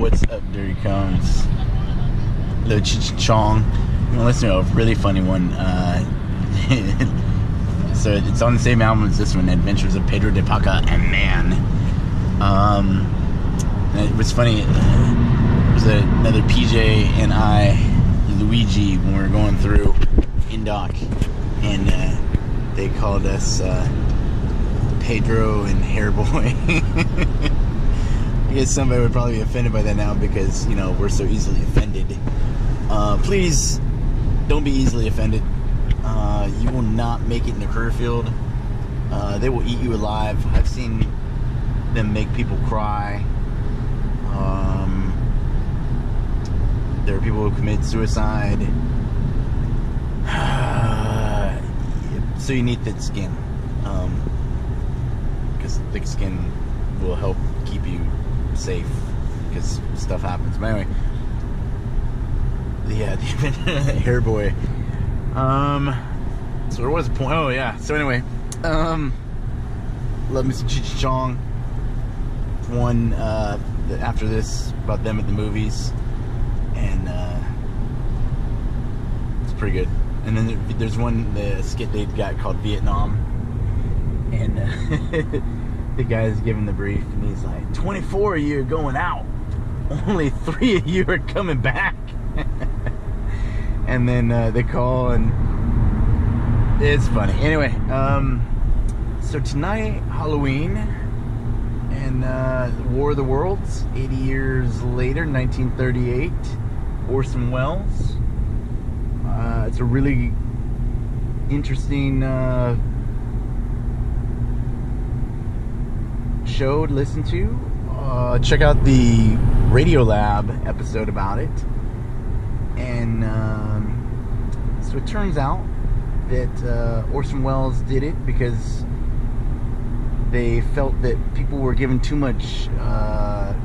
What's up? There he comes. Little Cheech and Chong. I'm gonna listen to a really funny one. So it's on the same album as this one, Adventures of Pedro de Paca and Man. It was funny. It was another PJ and I, Luigi, when we were going through Indoc, and they called us Pedro and Hairboy. I guess somebody would probably be offended by that now because, you know, we're so easily offended. Please don't be easily offended. You will not make it in the career field. They will eat you alive. I've seen them make people cry. There are people who commit suicide. So you need thick skin. Because thick skin will help keep you safe because stuff happens. But anyway, the Hairboy. So there was a point. Oh yeah. So anyway, love me some Cheech and Chong. One after this about them at the movies, and it's pretty good. And then there's one the skit they got called Vietnam, and the guy's giving the brief, and he's like, 24 of you are going out, only 3 of you are coming back. And then they call, and it's funny. Anyway, so tonight, Halloween, and War of the Worlds, 80 years later, 1938, Orson Welles. It's a really interesting show to listen to. Check out the Radiolab episode about it. And so it turns out that Orson Welles did it because they felt that people were giving too much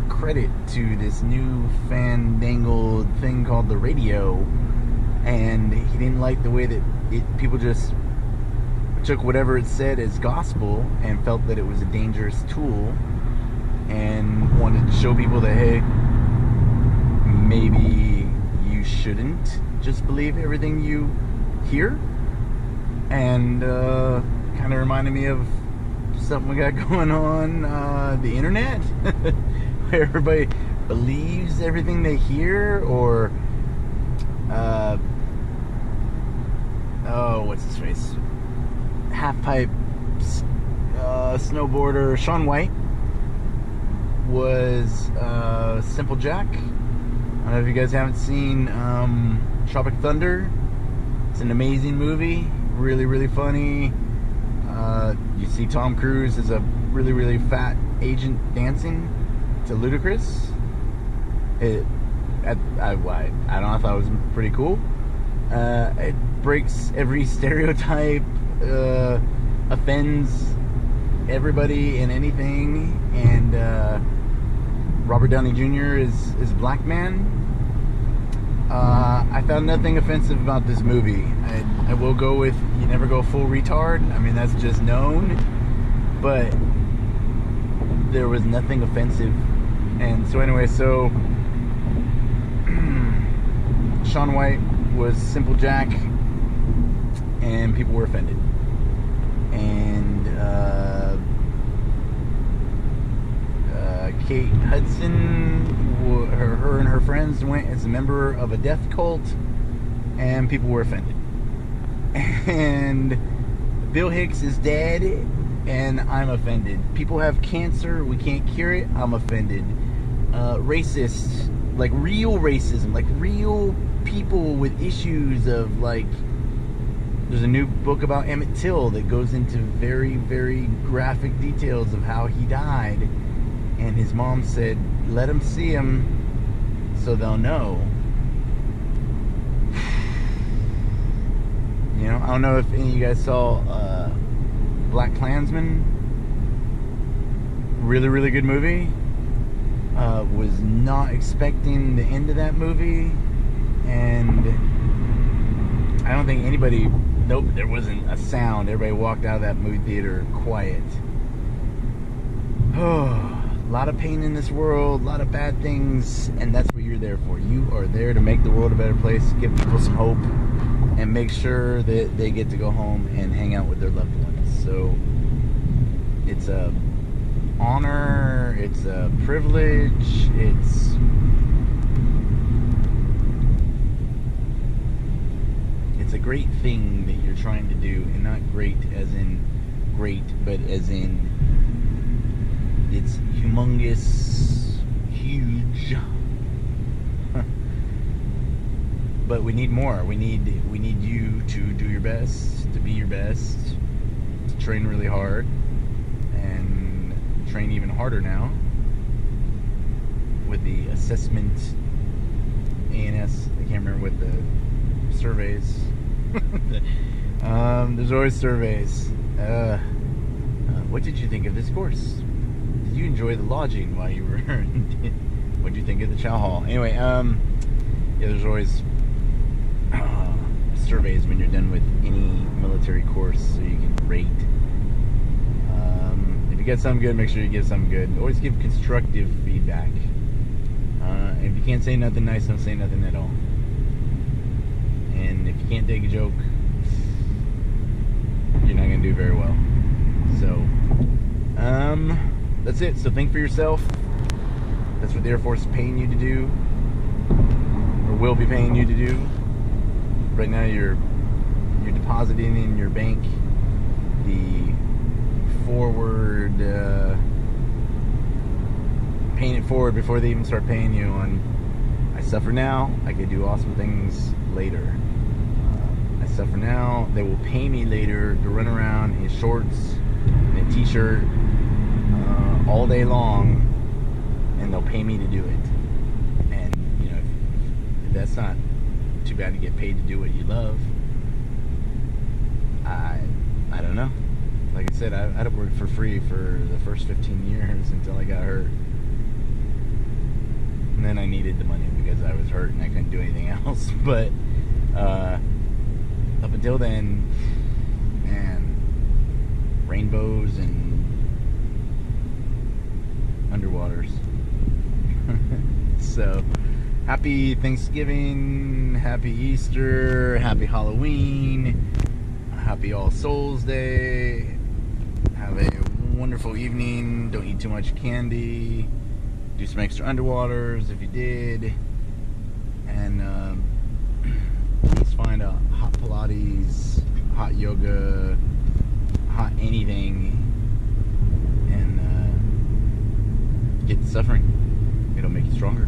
credit to this new fandangled thing called the radio, and he didn't like the way that people just took whatever it said as gospel and felt that it was a dangerous tool, and wanted to show people that, hey, maybe you shouldn't just believe everything you hear. And kind of reminded me of something we got going on the internet, where everybody believes everything they hear, or what's his face, half-pipe snowboarder Shawn White was Simple Jack. I don't know if you guys haven't seen Tropic Thunder. It's an amazing movie, really, really funny. You see Tom Cruise as a really, really fat agent dancing to Ludacris. I don't know, I thought it was pretty cool. It breaks every stereotype, offends everybody and anything, and Robert Downey Jr. is a black man. I found nothing offensive about this movie. I will go with, you never go full retard. I mean, that's just known. But there was nothing offensive. And so anyway, so Shawn White was Simple Jack, and people were offended. And Kate Hudson, her and her friends went as a member of a death cult, and people were offended. And Bill Hicks is dead, and I'm offended. People have cancer, we can't cure it, I'm offended. Racists, like real racism, like real people with issues of, like, there's a new book about Emmett Till that goes into very, very graphic details of how he died. And his mom said, let them see him so they'll know. You know, I don't know if any of you guys saw KKKlansman. Really, really good movie. Was not expecting the end of that movie. And I don't think anybody, nope, there wasn't a sound. Everybody walked out of that movie theater quiet. Oh, A lot of pain in this world, a lot of bad things, and that's what you're there for. You are there to make the world a better place, give people some hope, and make sure that they get to go home and hang out with their loved ones. So it's a honor, it's a privilege, it's a great thing that you're trying to do, and not great as in great, but as in it's humongous, huge. But we need more. We need you to do your best, to be your best, to train really hard, and train even harder now with the assessment ANS. I can't remember what the surveys. There's always surveys. What did you think of this course? Did you enjoy the lodging while you were? What did you think of the chow hall? Anyway, yeah, there's always surveys when you're done with any military course, so you can rate. If you get something good, make sure you get something good. Always give constructive feedback. If you can't say nothing nice, don't say nothing at all. And if you can't take a joke, you're not going to do very well. So, that's it. So think for yourself. That's what the Air Force is paying you to do, or will be paying you to do. Right now, you're depositing in your bank the forward, paying it forward before they even start paying you on. I suffer now. I could do awesome things later. I suffer now. They will pay me later to run around in shorts and a t-shirt all day long, and they'll pay me to do it. And you know, if that's not too bad to get paid to do what you love, I don't know. Like I said, I'd have worked for free for the first 15 years until I got hurt. And then I needed the money because I was hurt and I couldn't do anything else. But up until then, man, rainbows and underwaters. So, happy Thanksgiving, happy Easter, happy Halloween, happy All Souls Day. Have a wonderful evening. Don't eat too much candy. Do some extra underwaters if you did. And please find a hot Pilates, hot yoga, hot anything, and get the suffering. It'll make you stronger.